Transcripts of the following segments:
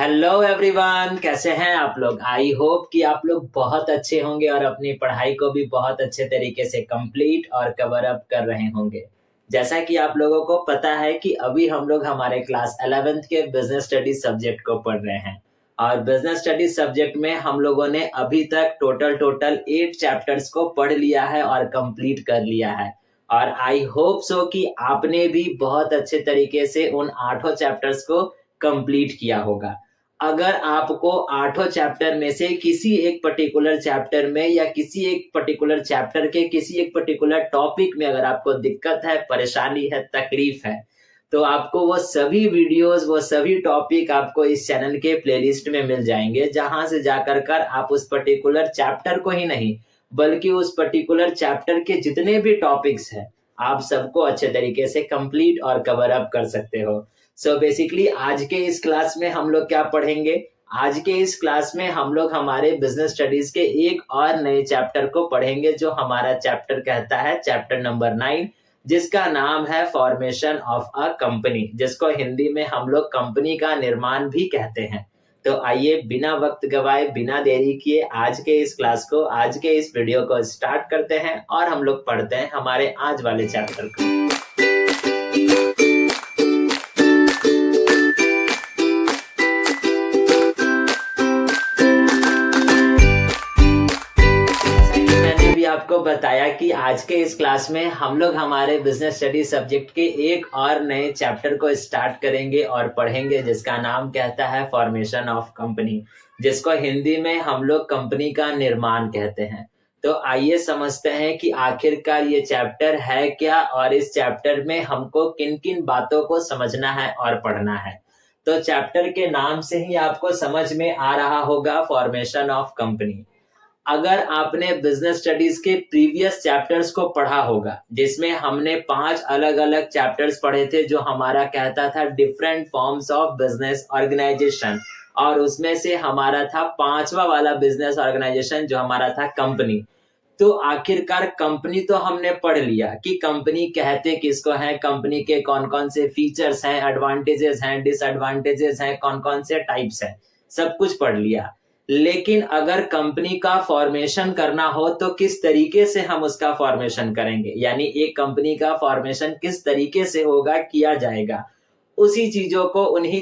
Hello everyone, कैसे हैं आप लोग। आई होप कि आप लोग बहुत अच्छे होंगे और अपनी पढ़ाई को भी बहुत अच्छे तरीके से कंप्लीट और कवर अप कर रहे होंगे। जैसा कि आप लोगों को पता है कि अभी हम लोग हमारे क्लास 11th के बिजनेस स्टडीज सब्जेक्ट को पढ़ रहे हैं और बिजनेस स्टडीज सब्जेक्ट में हम लोगों ने अभी तक टोटल 8 चैप्टर्स को पढ़ लिया है और कंप्लीट कर लिया है। और आई होप सो कि आपने भी बहुत अच्छे तरीके से उन 8 चैप्टर्स को कंप्लीट किया होगा। अगर आपको 8 चैप्टर में से किसी एक पर्टिकुलर चैप्टर में या किसी एक पर्टिकुलर चैप्टर के किसी एक पर्टिकुलर टॉपिक में अगर आपको दिक्कत है, परेशानी है, तकलीफ है, तो आपको वो सभी वीडियोस, वो सभी टॉपिक आपको इस चैनल के प्लेलिस्ट में मिल जाएंगे, जहां से जाकर कर आप उस पर्टिकुलर चैप्टर को ही नहीं बल्कि उस पर्टिकुलर चैप्टर के जितने भी टॉपिक्स हैं, आप सबको अच्छे तरीके से कंप्लीट और कवर अप कर सकते हो। सो बेसिकली आज के इस क्लास में हम लोग क्या पढ़ेंगे। आज के इस क्लास में हम लोग हमारे बिजनेस स्टडीज के एक और नए चैप्टर को पढ़ेंगे, जो हमारा चैप्टर कहता है चैप्टर नंबर 9, जिसका नाम है फॉर्मेशन ऑफ अ कंपनी, जिसको हिंदी में हम लोग कंपनी का निर्माण भी कहते हैं। तो आइए बिना वक्त गवाए, बिना देरी किए आज के इस क्लास को, आज के इस वीडियो को स्टार्ट करते हैं और हम लोग पढ़ते हैं हमारे आज वाले चैप्टर को। आपको बताया कि आज के इस क्लास में हम लोग हमारे बिजनेस स्टडी सब्जेक्ट के एक और नए चैप्टर को स्टार्ट करेंगे और पढ़ेंगे, जिसका नाम कहता है फॉर्मेशन ऑफ कंपनी, जिसको हिंदी में हम लोग कंपनी का निर्माण कहते हैं। तो आइए समझते हैं कि आखिरकार ये चैप्टर है क्या और इस चैप्टर में हमको किन किन बातों को समझना है और पढ़ना है। तो चैप्टर के नाम से ही आपको समझ में आ रहा होगा फॉर्मेशन ऑफ कंपनी। अगर आपने बिजनेस स्टडीज के प्रीवियस चैप्टर्स को पढ़ा होगा, जिसमें हमने 5 अलग अलग चैप्टर्स पढ़े थे, जो हमारा कहता था different forms of business organisation, और उसमें से हमारा था 5वां वाला बिजनेस ऑर्गेनाइजेशन जो हमारा था कंपनी। तो आखिरकार कंपनी तो हमने पढ़ लिया कि कंपनी कहते किसको है, कंपनी के कौन कौन से फीचर्स हैं, एडवांटेजेस हैं, डिसएडवांटेजेस हैं, कौन कौन से टाइप्स हैं, सब कुछ पढ़ लिया। लेकिन अगर कंपनी का फॉर्मेशन करना हो तो किस तरीके से हम उसका फॉर्मेशन करेंगे, यानी एक कंपनी का फॉर्मेशन किस तरीके से होगा, किया जाएगा, उन्हीं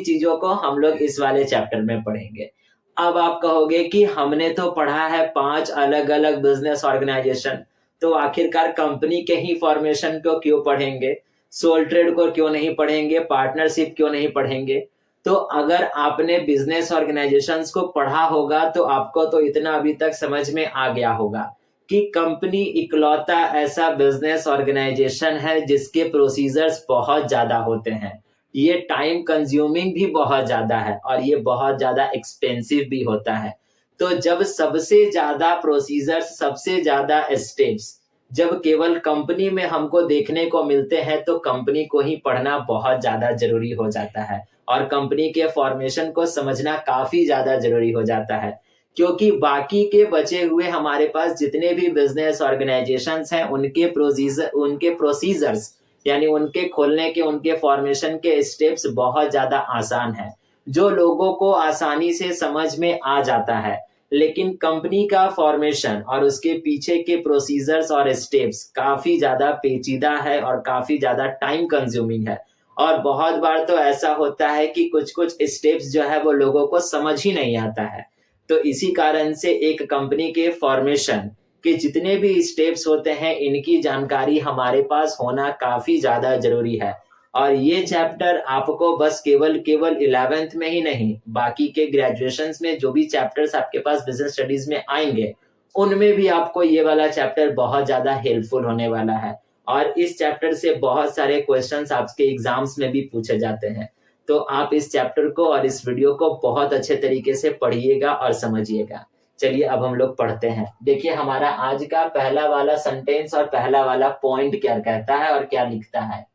चीजों को हम लोग इस वाले चैप्टर में पढ़ेंगे। अब आप कहोगे कि हमने तो पढ़ा है 5 अलग अलग बिजनेस ऑर्गेनाइजेशन, तो आखिरकार कंपनी के ही फॉर्मेशन को क्यों पढ़ेंगे, सोल ट्रेड को क्यों नहीं पढ़ेंगे, पार्टनरशिप क्यों नहीं पढ़ेंगे। तो अगर आपने बिजनेस ऑर्गेनाइजेशंस को पढ़ा होगा तो आपको तो इतना अभी तक समझ में आ गया होगा कि कंपनी इकलौता ऐसा बिजनेस ऑर्गेनाइजेशन है जिसके प्रोसीजर्स बहुत ज्यादा होते हैं, ये टाइम कंज्यूमिंग भी बहुत ज्यादा है और ये बहुत ज्यादा एक्सपेंसिव भी होता है। तो जब सबसे ज्यादा प्रोसीजर्स, सबसे ज्यादा स्टेप्स जब केवल कंपनी में हमको देखने को मिलते हैं, तो कंपनी को ही पढ़ना बहुत ज्यादा जरूरी हो जाता है और कंपनी के फॉर्मेशन को समझना काफी ज्यादा जरूरी हो जाता है, क्योंकि बाकी के बचे हुए हमारे पास जितने भी बिजनेस ऑर्गेनाइजेशंस हैं, उनके प्रोसीजर्स यानी उनके खोलने के, उनके फॉर्मेशन के स्टेप्स बहुत ज्यादा आसान है, जो लोगों को आसानी से समझ में आ जाता है। लेकिन कंपनी का फॉर्मेशन और उसके पीछे के प्रोसीजर्स और स्टेप्स काफी ज्यादा पेचीदा है और काफी ज्यादा टाइम कंज्यूमिंग है। और बहुत बार तो ऐसा होता है कि कुछ कुछ स्टेप्स जो है वो लोगों को समझ ही नहीं आता है। तो इसी कारण से एक कंपनी के फॉर्मेशन के जितने भी स्टेप्स होते हैं, इनकी जानकारी हमारे पास होना काफी ज्यादा जरूरी है। और ये चैप्टर आपको बस केवल 11th में ही नहीं, बाकी के ग्रेजुएशंस में जो भी चैप्टर्स आपके पास बिजनेस स्टडीज में आएंगे, उनमें भी आपको ये वाला चैप्टर बहुत ज्यादा हेल्पफुल होने वाला है। और इस चैप्टर से बहुत सारे क्वेश्चंस आपके एग्जाम्स में भी पूछे जाते हैं। तो आप इस चैप्टर को और इस वीडियो को बहुत अच्छे तरीके से पढ़िएगा और समझिएगा। चलिए अब हम लोग पढ़ते हैं। देखिए हमारा आज का पहला वाला सेंटेंस और पहला वाला पॉइंट क्या कहता है और क्या लिखता है।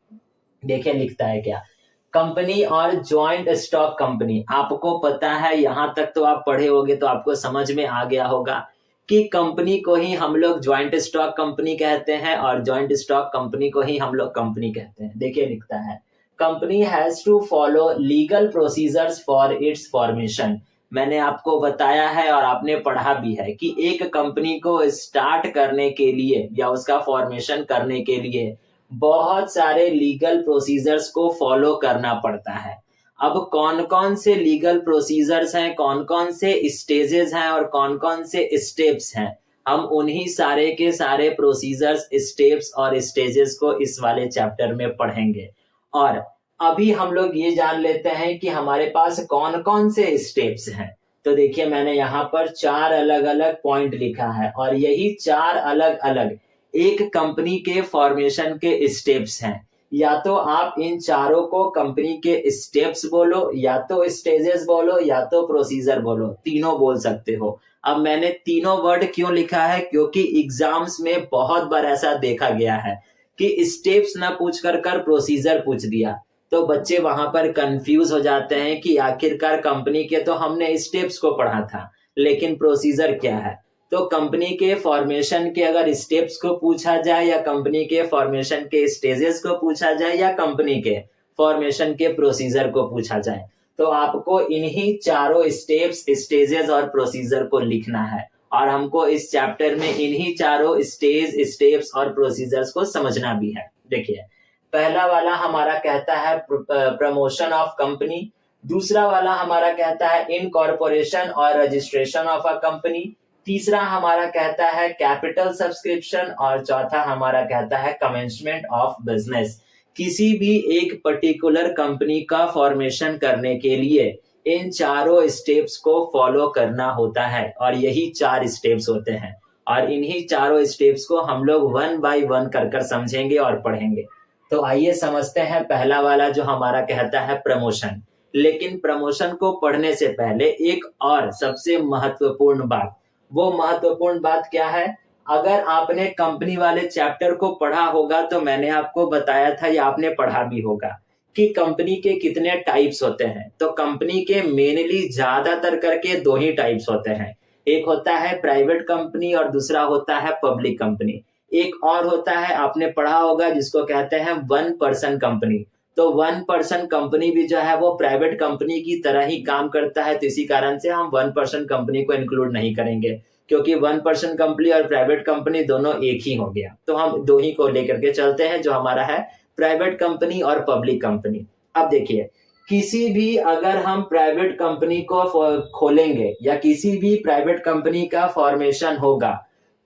देखिए लिखता है क्या, कंपनी और ज्वाइंट स्टॉक कंपनी। आपको पता है, यहां तक तो आप पढ़े होंगे तो आपको समझ में आ गया होगा कि कंपनी को ही हम लोग ज्वाइंट स्टॉक कंपनी कहते हैं और ज्वाइंट स्टॉक कंपनी को ही हम लोग कंपनी कहते हैं। देखिए लिखता है, company has to follow legal procedures for its formation. मैंने आपको बताया है और आपने पढ़ा भी है कि एक कंपनी को स्टार्ट करने के लिए या उसका फॉर्मेशन करने के लिए बहुत सारे लीगल प्रोसीजर्स को फॉलो करना पड़ता है। अब कौन कौन से लीगल प्रोसीजर्स हैं, कौन कौन से स्टेजेस हैं और कौन कौन से स्टेप्स हैं, हम उन्हीं सारे के सारे प्रोसीजर्स, स्टेप्स और स्टेजेस को इस वाले चैप्टर में पढ़ेंगे। और अभी हम लोग ये जान लेते हैं कि हमारे पास कौन कौन से स्टेप्स हैं। तो देखिए मैंने यहाँ पर 4 अलग अलग पॉइंट लिखा है और यही 4 अलग अलग एक कंपनी के फॉर्मेशन के स्टेप्स हैं। या तो आप इन चारों को कंपनी के स्टेप्स बोलो, या तो स्टेजेस बोलो, या तो प्रोसीजर बोलो, तीनों बोल सकते हो। अब मैंने तीनों वर्ड क्यों लिखा है, क्योंकि एग्जाम्स में बहुत बार ऐसा देखा गया है कि स्टेप्स ना पूछ कर प्रोसीजर पूछ दिया, तो बच्चे वहां पर कंफ्यूज हो जाते हैं कि आखिरकार कंपनी के तो हमने स्टेप्स को पढ़ा था, लेकिन प्रोसीजर क्या है। तो कंपनी के फॉर्मेशन के अगर स्टेप्स को पूछा जाए, या कंपनी के फॉर्मेशन के स्टेजेस को पूछा जाए, या कंपनी के फॉर्मेशन के प्रोसीजर को पूछा जाए, तो आपको इन्हीं चारों स्टेप्स, स्टेजेस और प्रोसीजर को लिखना है। और हमको इस चैप्टर में इन्हीं चारों स्टेज, स्टेप्स और प्रोसीजर्स को समझना भी है। देखिए पहला वाला हमारा कहता है प्रमोशन ऑफ कंपनी, दूसरा वाला हमारा कहता है इनकॉर्पोरेशन और रजिस्ट्रेशन ऑफ अ कंपनी, तीसरा हमारा कहता है कैपिटल सब्सक्रिप्शन और चौथा हमारा कहता है कमेंसमेंट ऑफ बिजनेस। किसी भी एक पर्टिकुलर कंपनी का फॉर्मेशन करने के लिए इन चारों स्टेप्स को फॉलो करना होता है और यही 4 स्टेप्स होते हैं। और इन्हीं चारों स्टेप्स को हम लोग 1 बाय 1 कर समझेंगे और पढ़ेंगे। तो आइए समझते हैं पहला वाला जो हमारा कहता है प्रमोशन। लेकिन प्रमोशन को पढ़ने से पहले एक और सबसे महत्वपूर्ण बात, वो महत्वपूर्ण बात क्या है, अगर आपने कंपनी वाले चैप्टर को पढ़ा होगा तो मैंने आपको बताया था या आपने पढ़ा भी होगा कि कंपनी के कितने टाइप्स होते हैं। तो कंपनी के मेनली ज्यादातर करके 2 ही टाइप्स होते हैं, एक होता है प्राइवेट कंपनी और दूसरा होता है पब्लिक कंपनी। एक और होता है, आपने पढ़ा होगा, जिसको कहते हैं 1 पर्सन कंपनी। तो 1 पर्सन कंपनी भी जो है वो प्राइवेट कंपनी की तरह ही काम करता है, तो इसी कारण से हम 1 पर्सन कंपनी को इंक्लूड नहीं करेंगे, क्योंकि 1 पर्सन कंपनी और प्राइवेट कंपनी दोनों एक ही हो गया। तो हम 2 ही को लेकर के चलते हैं, जो हमारा है प्राइवेट कंपनी और पब्लिक कंपनी। अब देखिए किसी भी अगर हम प्राइवेट कंपनी को खोलेंगे या किसी भी प्राइवेट कंपनी का फॉर्मेशन होगा,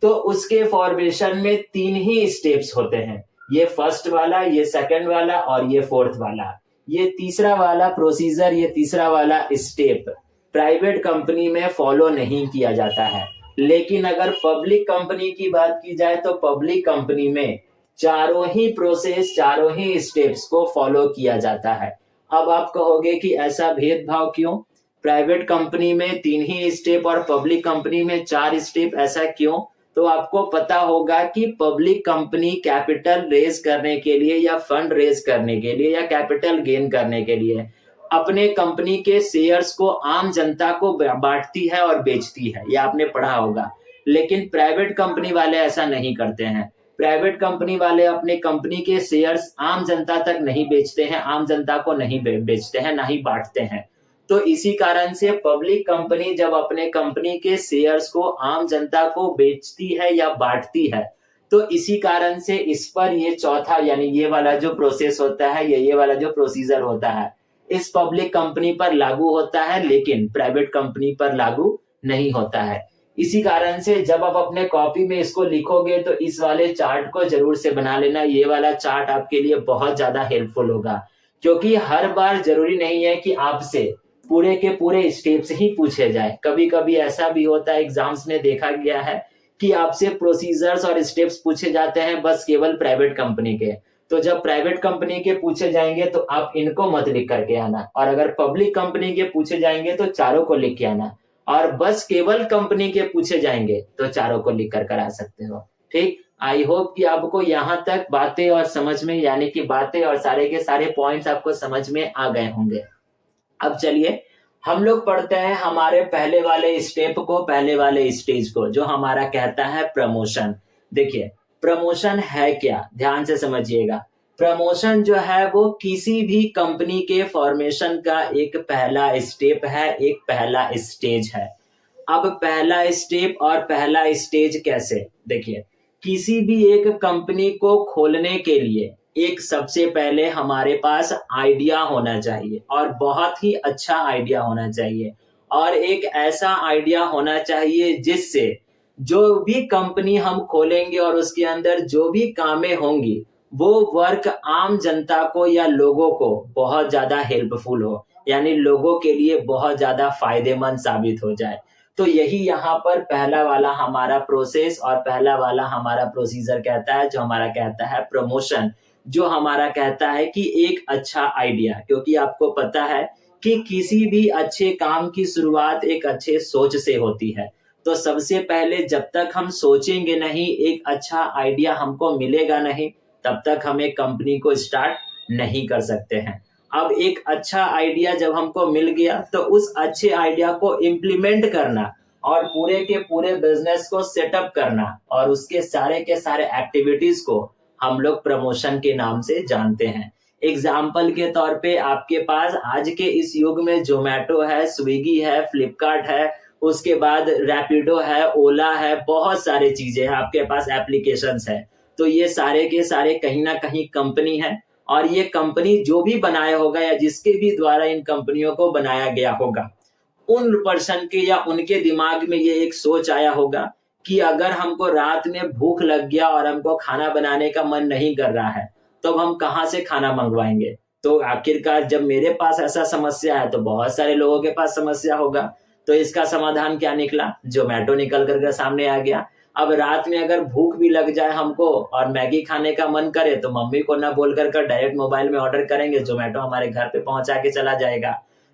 तो उसके फॉर्मेशन में 3 ही स्टेप्स होते हैं। ये फर्स्ट वाला, ये सेकंड वाला और ये फोर्थ वाला। ये तीसरा वाला प्रोसीजर, ये तीसरा वाला स्टेप प्राइवेट कंपनी में फॉलो नहीं किया जाता है। लेकिन अगर पब्लिक कंपनी की बात की जाए तो पब्लिक कंपनी में चारों ही प्रोसेस, चारों ही स्टेप्स को फॉलो किया जाता है। अब आप कहोगे कि ऐसा भेदभाव क्यों, प्राइवेट कंपनी में 3 ही स्टेप और पब्लिक कंपनी में 4 स्टेप, ऐसा क्यों? तो आपको पता होगा कि पब्लिक कंपनी कैपिटल रेज करने के लिए या फंड रेज करने के लिए या कैपिटल गेन करने के लिए अपने कंपनी के शेयर्स को आम जनता को बांटती है और बेचती है, यह आपने पढ़ा होगा। लेकिन प्राइवेट कंपनी वाले ऐसा नहीं करते हैं। प्राइवेट कंपनी वाले अपने कंपनी के शेयर्स आम जनता तक नहीं बेचते हैं, आम जनता को नहीं बेचते हैं, ना ही बांटते हैं। तो इसी कारण से पब्लिक कंपनी जब अपने कंपनी के शेयर्स को आम जनता को बेचती है या बांटती है, तो इसी कारण से इस पर ये चौथा यानी ये वाला जो प्रोसेस होता है, ये वाला जो प्रोसीजर होता है, इस पब्लिक कंपनी पर लागू होता है, लेकिन प्राइवेट कंपनी पर लागू नहीं होता है। इसी कारण से जब आप अपने कॉपी में इसको लिखोगे तो इस वाले चार्ट को जरूर से बना लेना। ये वाला चार्ट आपके लिए बहुत ज्यादा हेल्पफुल होगा, क्योंकि हर बार जरूरी नहीं है कि आपसे पूरे के पूरे स्टेप्स ही पूछे जाए। कभी कभी ऐसा भी होता है, एग्जाम्स में देखा गया है कि आपसे प्रोसीजर्स और स्टेप्स पूछे जाते हैं बस केवल प्राइवेट कंपनी के। तो जब प्राइवेट कंपनी के पूछे जाएंगे तो आप इनको मत लिख करके आना, और अगर पब्लिक कंपनी के पूछे जाएंगे तो चारों को लिख के आना, और बस केवल कंपनी के पूछे जाएंगे तो चारों को लिख कर आ सकते हो। ठीक, आई होप कि आपको यहाँ तक बातें और समझ में, यानी कि बातें और सारे के सारे पॉइंट्स आपको समझ में आ गए होंगे। अब चलिए हम लोग पढ़ते हैं हमारे पहले वाले स्टेप को, पहले वाले स्टेज को, जो हमारा कहता है प्रमोशन। देखिए प्रमोशन है क्या, ध्यान से समझिएगा। प्रमोशन जो है वो किसी भी कंपनी के फॉर्मेशन का एक पहला स्टेप है, एक पहला स्टेज है। अब पहला स्टेप और पहला स्टेज कैसे? देखिए, किसी भी एक कंपनी को खोलने के लिए एक सबसे पहले हमारे पास आइडिया होना चाहिए, और बहुत ही अच्छा आइडिया होना चाहिए, और एक ऐसा आइडिया होना चाहिए जिससे जो भी कंपनी हम खोलेंगे और उसके अंदर जो भी कामें होंगी वो वर्क आम जनता को या लोगों को बहुत ज्यादा हेल्पफुल हो, यानी लोगों के लिए बहुत ज्यादा फायदेमंद साबित हो जाए। तो यही यहाँ पर पहला वाला हमारा प्रोसेस और पहला वाला हमारा प्रोसीजर कहता है, जो हमारा कहता है प्रमोशन, जो हमारा कहता है कि एक अच्छा आइडिया। क्योंकि आपको पता है कि किसी भी अच्छे काम की शुरुआत एक अच्छे सोच से होती है। तो सबसे पहले जब तक हम सोचेंगे नहीं, एक अच्छा आइडिया हमको मिलेगा नहीं, तब तक हम एक कंपनी को स्टार्ट नहीं कर सकते हैं। अब एक अच्छा आइडिया जब हमको मिल गया तो उस अच्छे आइडिया को इम्प्लीमेंट करना और पूरे के पूरे बिजनेस को सेटअप करना और उसके सारे के सारे एक्टिविटीज को हम लोग प्रमोशन के नाम से जानते हैं। एग्जाम्पल के तौर पे आपके पास आज के इस युग में जोमेटो है, स्विगी है, फ्लिपकार्ट है, उसके बाद रैपिडो है, ओला है, बहुत सारे चीजें हैं, आपके पास एप्लीकेशंस है। तो ये सारे के सारे कहीं ना कहीं कंपनी है, और ये कंपनी जो भी बनाया होगा या जिसके भी द्वारा इन कंपनियों को बनाया गया होगा, उन पर्सन के या उनके दिमाग में ये एक सोच आया होगा कि अगर हमको रात में भूख लग गया और हमको खाना बनाने का मन नहीं कर रहा है, तो हम कहाँ से खाना मंगवाएंगे? तो आखिरकार जब मेरे पास ऐसा समस्या है तो बहुत सारे लोगों के पास समस्या होगा। तो इसका समाधान क्या निकला? जोमेटो निकल करके सामने आ गया। अब रात में अगर भूख भी लग जाए हमको और मैगी खाने का मन करे तो मम्मी को ना बोल कर डायरेक्ट मोबाइल में ऑर्डर करेंगे, जोमेटो हमारे घर पे पहुंचा के चला जाएगा।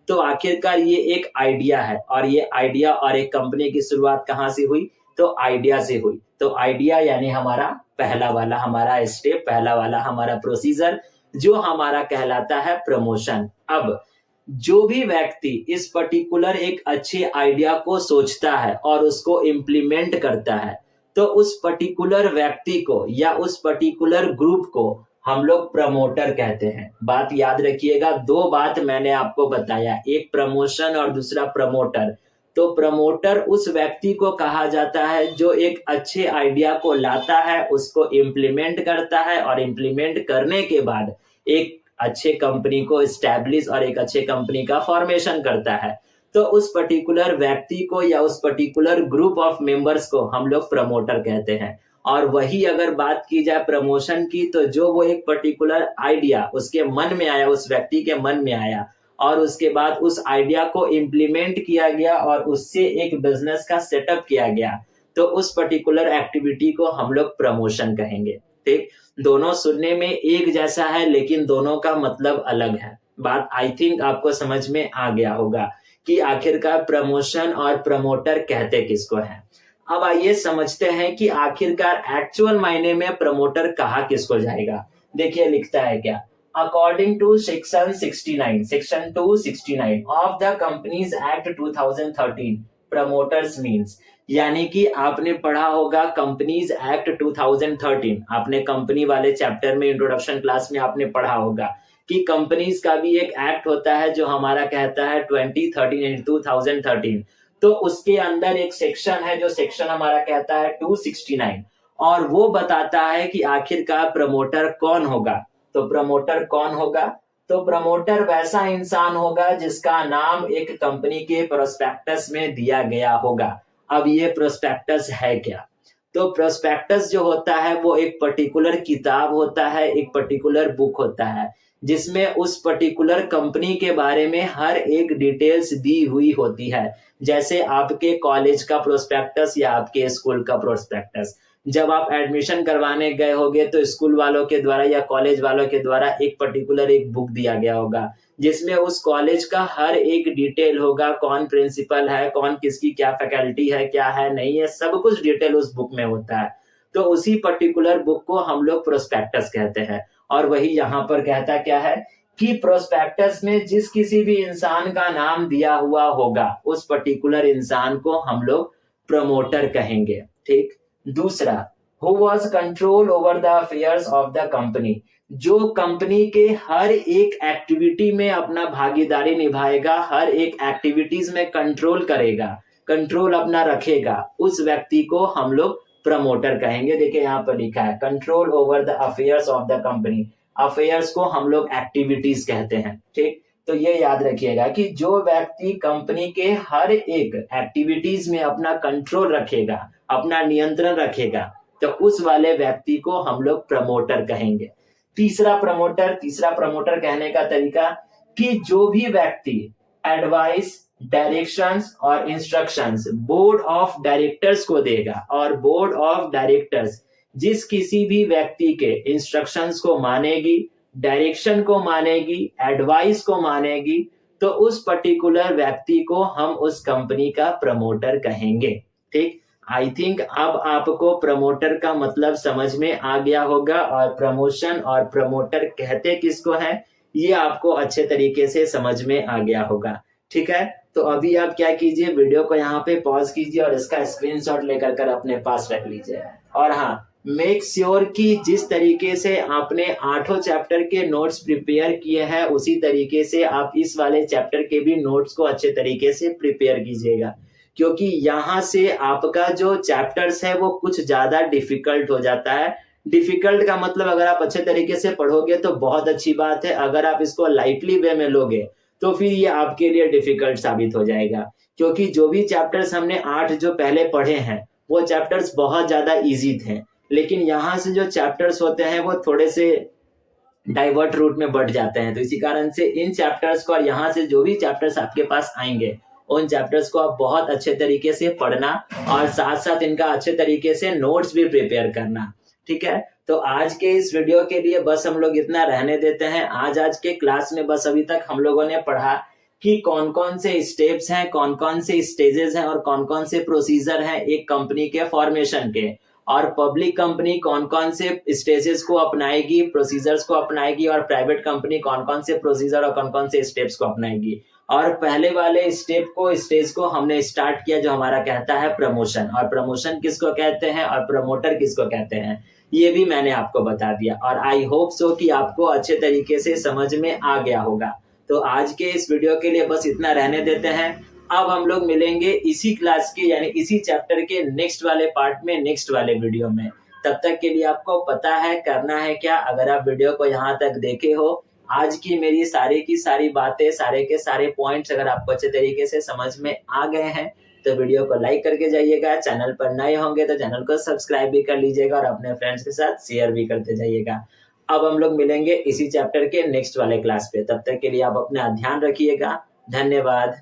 तो आखिरकार ये एक आइडिया है, और ये आइडिया और एक कंपनी की शुरुआत कहाँ से हुई? तो आइडिया से हुई। तो आइडिया यानी हमारा पहला वाला हमारा स्टेप, पहला वाला हमारा प्रोसीजर, जो हमारा कहलाता है प्रमोशन। अब जो भी व्यक्ति इस पर्टिकुलर एक अच्छे आइडिया को सोचता है और उसको इम्प्लीमेंट करता है, तो उस पर्टिकुलर व्यक्ति को या उस पर्टिकुलर ग्रुप को हम लोग प्रमोटर कहते हैं। बात याद रखिएगा, दो बात मैंने आपको बताया, एक प्रमोशन और दूसरा प्रमोटर। तो प्रमोटर उस व्यक्ति को कहा जाता है जो एक अच्छे आइडिया को लाता है, उसको इम्प्लीमेंट करता है, और इम्प्लीमेंट करने के बाद एक अच्छे कंपनी को एस्टैब्लिश और एक अच्छे कंपनी का फॉर्मेशन करता है। तो उस पर्टिकुलर व्यक्ति को या उस पर्टिकुलर ग्रुप ऑफ मेंबर्स को हम लोग प्रमोटर कहते हैं। और वही अगर बात की जाए प्रमोशन की, तो जो वो एक पर्टिकुलर आइडिया उसके मन में आया, उस व्यक्ति के मन में आया, और उसके बाद उस आइडिया को इम्प्लीमेंट किया गया और उससे एक बिजनेस का सेटअप किया गया, तो उस पर्टिकुलर एक्टिविटी को हम लोग प्रमोशन कहेंगे। ठीक, दोनों सुनने में एक जैसा है लेकिन दोनों का मतलब अलग है। बात आई थिंक आपको समझ में आ गया होगा कि आखिरकार प्रमोशन और प्रमोटर कहते किसको हैं। अब आइए समझते हैं कि आखिरकार एक्चुअल मायने में प्रमोटर कहा किसको जाएगा। देखिए लिखता है क्या, according to section 269 of the Companies Act 2013, promoters means, यानी कि आपने पढ़ा होगा कंपनीज एक्ट 2013, आपने कंपनी वाले चैप्टर में इंट्रोडक्शन क्लास में आपने पढ़ा होगा कि कंपनीज का भी एक एक्ट होता है जो हमारा कहता है 2013। तो उसके अंदर एक सेक्शन है जो सेक्शन हमारा कहता है 269, और वो बताता है कि आखिरकार प्रमोटर कौन होगा। तो प्रमोटर कौन होगा? तो प्रमोटर वैसा इंसान होगा जिसका नाम एक कंपनी के प्रोस्पेक्टस में दिया गया होगा। अब ये प्रोस्पेक्टस है क्या? तो प्रोस्पेक्टस जो होता है वो एक पर्टिकुलर किताब होता है, एक पर्टिकुलर बुक होता है, जिसमें उस पर्टिकुलर कंपनी के बारे में हर एक डिटेल्स दी हुई होती है। जैसे आपके कॉलेज का प्रोस्पेक्टस या आपके स्कूल का प्रोस्पेक्टस, जब आप एडमिशन करवाने गए होगे तो स्कूल वालों के द्वारा या कॉलेज वालों के द्वारा एक पर्टिकुलर एक बुक दिया गया होगा, जिसमें उस कॉलेज का हर एक डिटेल होगा, कौन प्रिंसिपल है, कौन किसकी क्या फैकल्टी है, क्या है नहीं है, सब कुछ डिटेल उस बुक में होता है। तो उसी पर्टिकुलर बुक को हम लोग प्रोस्पेक्टस कहते हैं। और वही यहाँ पर कहता क्या है कि प्रोस्पेक्टस में जिस किसी भी इंसान का नाम दिया हुआ होगा उस पर्टिकुलर इंसान को हम लोग प्रमोटर कहेंगे। ठीक, दूसरा, who was control over the affairs of the company, जो कंपनी के हर एक एक्टिविटी में अपना भागीदारी निभाएगा, हर एक एक्टिविटीज में कंट्रोल करेगा, कंट्रोल अपना रखेगा, उस व्यक्ति को हम लोग प्रमोटर कहेंगे। देखिए यहाँ पर लिखा है control over the affairs of the company. Affairs को हम लोग एक्टिविटीज कहते हैं, ठीक। तो ये याद रखिएगा कि जो व्यक्ति कंपनी के हर एक एक्टिविटीज में अपना कंट्रोल रखेगा, अपना नियंत्रण रखेगा, तो उस वाले व्यक्ति को हम लोग प्रमोटर कहेंगे। तीसरा प्रमोटर कहने का तरीका कि जो भी व्यक्ति एडवाइस, डायरेक्शंस और इंस्ट्रक्शंस बोर्ड ऑफ डायरेक्टर्स को देगा, और बोर्ड ऑफ डायरेक्टर्स जिस किसी भी व्यक्ति के इंस्ट्रक्शंस को मानेगी, डायरेक्शन को मानेगी, एडवाइस को मानेगी, तो उस पर्टिकुलर व्यक्ति को हम उस कंपनी का प्रमोटर कहेंगे, ठीक। आई थिंक अब आपको प्रमोटर का मतलब समझ में आ गया होगा, और प्रमोशन और प्रमोटर कहते किसको है ये आपको अच्छे तरीके से समझ में आ गया होगा, ठीक है। तो अभी आप क्या कीजिए, वीडियो को यहाँ पे पॉज कीजिए और इसका स्क्रीनशॉट लेकर कर अपने पास रख लीजिए। और हाँ, मेक श्योर कि जिस तरीके से आपने 8 चैप्टर के नोट्स प्रिपेयर किए हैं उसी तरीके से आप इस वाले चैप्टर के भी नोट्स को अच्छे तरीके से प्रिपेयर कीजिएगा, क्योंकि यहाँ से आपका जो चैप्टर्स है वो कुछ ज्यादा डिफिकल्ट हो जाता है। डिफिकल्ट का मतलब अगर आप अच्छे तरीके से पढ़ोगे तो बहुत अच्छी बात है, अगर आप इसको लाइटली वे में लोगे तो फिर ये आपके लिए डिफिकल्ट साबित हो जाएगा, क्योंकि जो भी चैप्टर्स हमने 8 जो पहले पढ़े हैं वो चैप्टर्स बहुत ज्यादा इजी थे, लेकिन यहाँ से जो चैप्टर्स होते हैं वो थोड़े से डाइवर्ट रूट में बढ़ जाते हैं। तो इसी कारण से इन चैप्टर्स को और यहाँ से जो भी चैप्टर्स आपके पास आएंगे उन चैप्टर्स को आप बहुत अच्छे तरीके से पढ़ना, और साथ साथ इनका अच्छे तरीके से नोट्स भी प्रिपेयर करना, ठीक है। तो आज के इस वीडियो के लिए बस हम लोग इतना रहने देते हैं। आज के क्लास में बस अभी तक हम लोगों ने पढ़ा कि कौन कौन से स्टेप्स हैं, कौन कौन से स्टेजेस हैं और कौन कौन से प्रोसीजर हैं एक कंपनी के फॉर्मेशन के, और पब्लिक कंपनी कौन कौन से स्टेजेस को अपनाएगी, प्रोसीजर्स को अपनाएगी, और प्राइवेट कंपनी कौन कौन से प्रोसीजर और कौन कौन से स्टेप्स को अपनाएगी। और पहले वाले स्टेज को हमने स्टार्ट किया जो हमारा कहता है प्रमोशन, और प्रमोशन किसको कहते हैं और प्रमोटर किसको कहते हैं ये भी मैंने आपको बता दिया, और आई होप सो कि आपको अच्छे तरीके से समझ में आ गया होगा। तो आज के इस वीडियो के लिए बस इतना रहने देते हैं। अब हम लोग मिलेंगे इसी क्लास के यानी इसी चैप्टर के नेक्स्ट वाले पार्ट में, नेक्स्ट वाले वीडियो में। तब तक के लिए आपको पता है करना है क्या, अगर आप वीडियो को यहाँ तक देखे हो, आज की मेरी सारी की सारी बातें, सारे के सारे पॉइंट्स अगर आपको अच्छे तरीके से समझ में आ गए हैं तो वीडियो को लाइक करके जाइएगा। चैनल पर नए होंगे तो चैनल को सब्सक्राइब भी कर लीजिएगा और अपने फ्रेंड्स के साथ शेयर भी करते जाइएगा। अब हम लोग मिलेंगे इसी चैप्टर के नेक्स्ट वाले क्लास पे, तब तक के लिए आप अपना ध्यान रखिएगा। धन्यवाद।